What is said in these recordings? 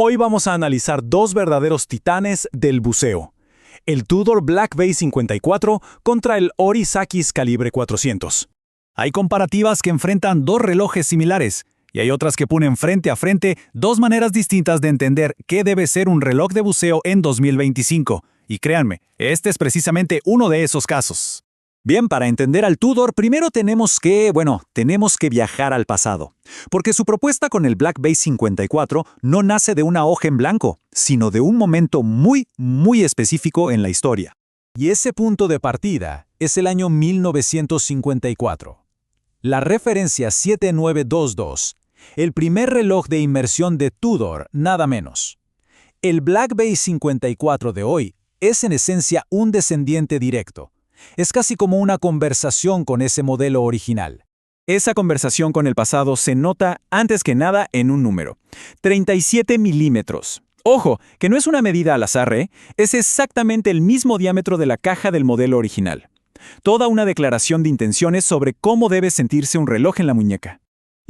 Hoy vamos a analizar dos verdaderos titanes del buceo. El Tudor Black Bay 54 contra el Oris Akis calibre 400. Hay comparativas que enfrentan dos relojes similares, y hay otras que ponen frente a frente dos maneras distintas de entender qué debe ser un reloj de buceo en 2025. Y créanme, este es precisamente uno de esos casos. Bien, para entender al Tudor, primero tenemos que viajar al pasado. Porque su propuesta con el Black Bay 54 no nace de una hoja en blanco, sino de un momento muy específico en la historia. Y ese punto de partida es el año 1954. La referencia 7922, el primer reloj de inmersión de Tudor, nada menos. El Black Bay 54 de hoy es en esencia un descendiente directo. Es casi como una conversación con ese modelo original. Esa conversación con el pasado se nota antes que nada en un número. 37 milímetros. Ojo, que no es una medida al azar, es exactamente el mismo diámetro de la caja del modelo original. Toda una declaración de intenciones sobre cómo debe sentirse un reloj en la muñeca.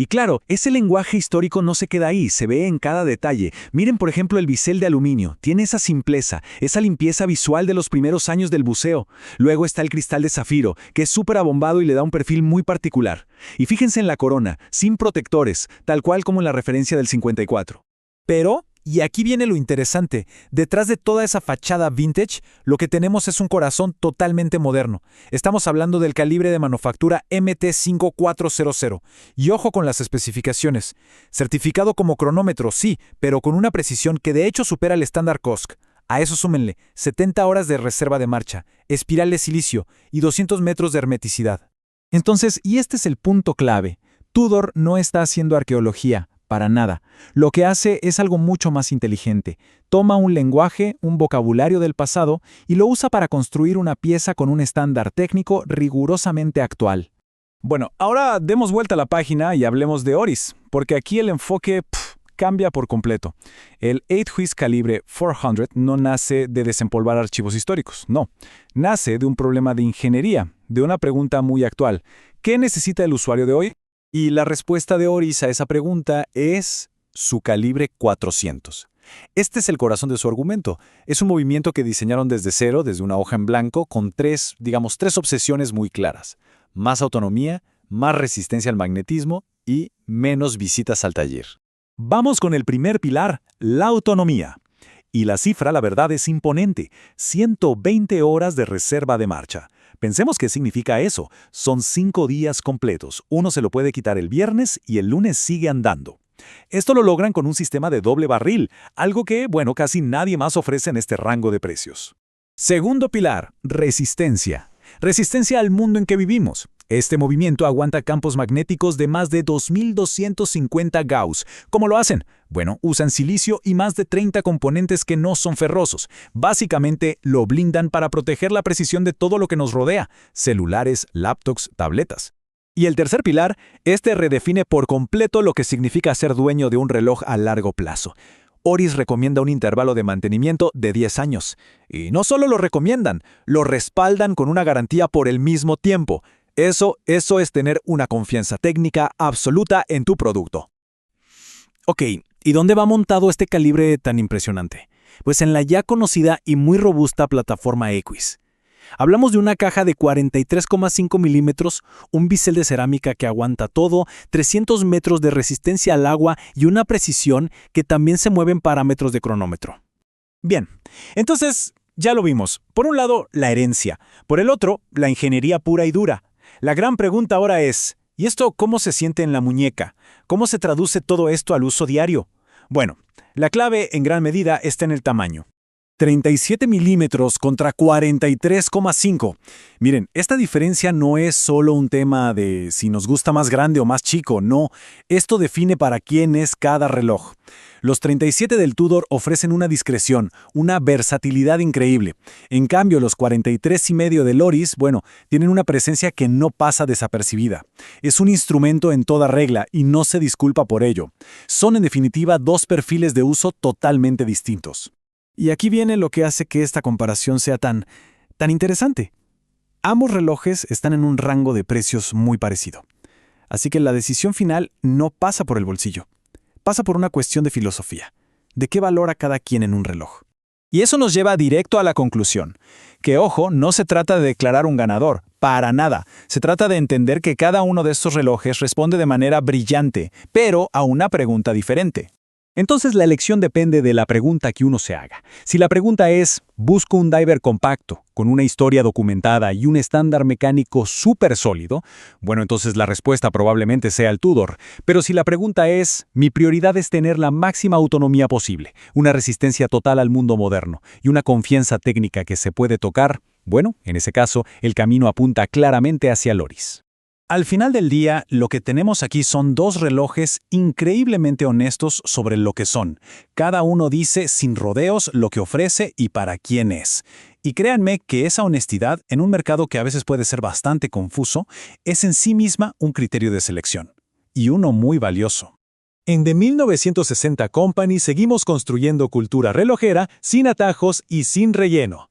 Y claro, ese lenguaje histórico no se queda ahí, se ve en cada detalle. Miren, por ejemplo, el bisel de aluminio. Tiene esa simpleza, esa limpieza visual de los primeros años del buceo. Luego está el cristal de zafiro, que es súper abombado y le da un perfil muy particular. Y fíjense en la corona, sin protectores, tal cual como en la referencia del 54. Pero, y aquí viene lo interesante, detrás de toda esa fachada vintage, lo que tenemos es un corazón totalmente moderno. Estamos hablando del calibre de manufactura MT5400. Y ojo con las especificaciones. Certificado como cronómetro, sí, pero con una precisión que de hecho supera el estándar COSC. A eso súmenle 70 horas de reserva de marcha, espiral de silicio y 200 metros de hermeticidad. Entonces, y este es el punto clave, Tudor no está haciendo arqueología. Para nada. Lo que hace es algo mucho más inteligente. Toma un lenguaje, un vocabulario del pasado y lo usa para construir una pieza con un estándar técnico rigurosamente actual. Bueno, ahora demos vuelta a la página y hablemos de Oris, porque aquí el enfoque cambia por completo. El 8-Whiz calibre 400 no nace de desempolvar archivos históricos, no. Nace de un problema de ingeniería, de una pregunta muy actual. ¿Qué necesita el usuario de hoy? Y la respuesta de Oris a esa pregunta es su calibre 400. Este es el corazón de su argumento. Es un movimiento que diseñaron desde cero, desde una hoja en blanco, con tres obsesiones muy claras. Más autonomía, más resistencia al magnetismo y menos visitas al taller. Vamos con el primer pilar, la autonomía. Y la cifra, la verdad, es imponente. 120 horas de reserva de marcha. Pensemos qué significa eso. Son 5 días completos. Uno se lo puede quitar el viernes y el lunes sigue andando. Esto lo logran con un sistema de doble barril, algo que, casi nadie más ofrece en este rango de precios. Segundo pilar, resistencia. Resistencia al mundo en que vivimos. Este movimiento aguanta campos magnéticos de más de 2250 Gauss. ¿Cómo lo hacen? Bueno, usan silicio y más de 30 componentes que no son ferrosos. Básicamente, lo blindan para proteger la precisión de todo lo que nos rodea: celulares, laptops, tabletas. Y el tercer pilar, este redefine por completo lo que significa ser dueño de un reloj a largo plazo. Oris recomienda un intervalo de mantenimiento de 10 años. Y no solo lo recomiendan, lo respaldan con una garantía por el mismo tiempo. Eso es tener una confianza técnica absoluta en tu producto. Ok, ¿y dónde va montado este calibre tan impresionante? Pues en la ya conocida y muy robusta plataforma Equus. Hablamos de una caja de 43,5 milímetros, un bisel de cerámica que aguanta todo, 300 metros de resistencia al agua y una precisión que también se mueve en parámetros de cronómetro. Bien, entonces ya lo vimos. Por un lado, la herencia. Por el otro, la ingeniería pura y dura. La gran pregunta ahora es, ¿y esto cómo se siente en la muñeca? ¿Cómo se traduce todo esto al uso diario? Bueno, la clave en gran medida está en el tamaño. 37 milímetros contra 43,5. Miren, esta diferencia no es solo un tema de si nos gusta más grande o más chico, no. Esto define para quién es cada reloj. Los 37 del Tudor ofrecen una discreción, una versatilidad increíble. En cambio, los 43,5 del Oris, tienen una presencia que no pasa desapercibida. Es un instrumento en toda regla y no se disculpa por ello. Son en definitiva dos perfiles de uso totalmente distintos. Y aquí viene lo que hace que esta comparación sea tan interesante. Ambos relojes están en un rango de precios muy parecido. Así que la decisión final no pasa por el bolsillo. Pasa por una cuestión de filosofía. ¿De qué valora cada quien en un reloj? Y eso nos lleva directo a la conclusión. Que, ojo, no se trata de declarar un ganador, para nada. Se trata de entender que cada uno de estos relojes responde de manera brillante, pero a una pregunta diferente. Entonces la elección depende de la pregunta que uno se haga. Si la pregunta es, busco un diver compacto, con una historia documentada y un estándar mecánico súper sólido, bueno, entonces la respuesta probablemente sea el Tudor. Pero si la pregunta es, mi prioridad es tener la máxima autonomía posible, una resistencia total al mundo moderno y una confianza técnica que se puede tocar, bueno, en ese caso, el camino apunta claramente hacia el Oris. Al final del día, lo que tenemos aquí son dos relojes increíblemente honestos sobre lo que son. Cada uno dice sin rodeos lo que ofrece y para quién es. Y créanme que esa honestidad, en un mercado que a veces puede ser bastante confuso, es en sí misma un criterio de selección. Y uno muy valioso. En The 1960 Company seguimos construyendo cultura relojera sin atajos y sin relleno.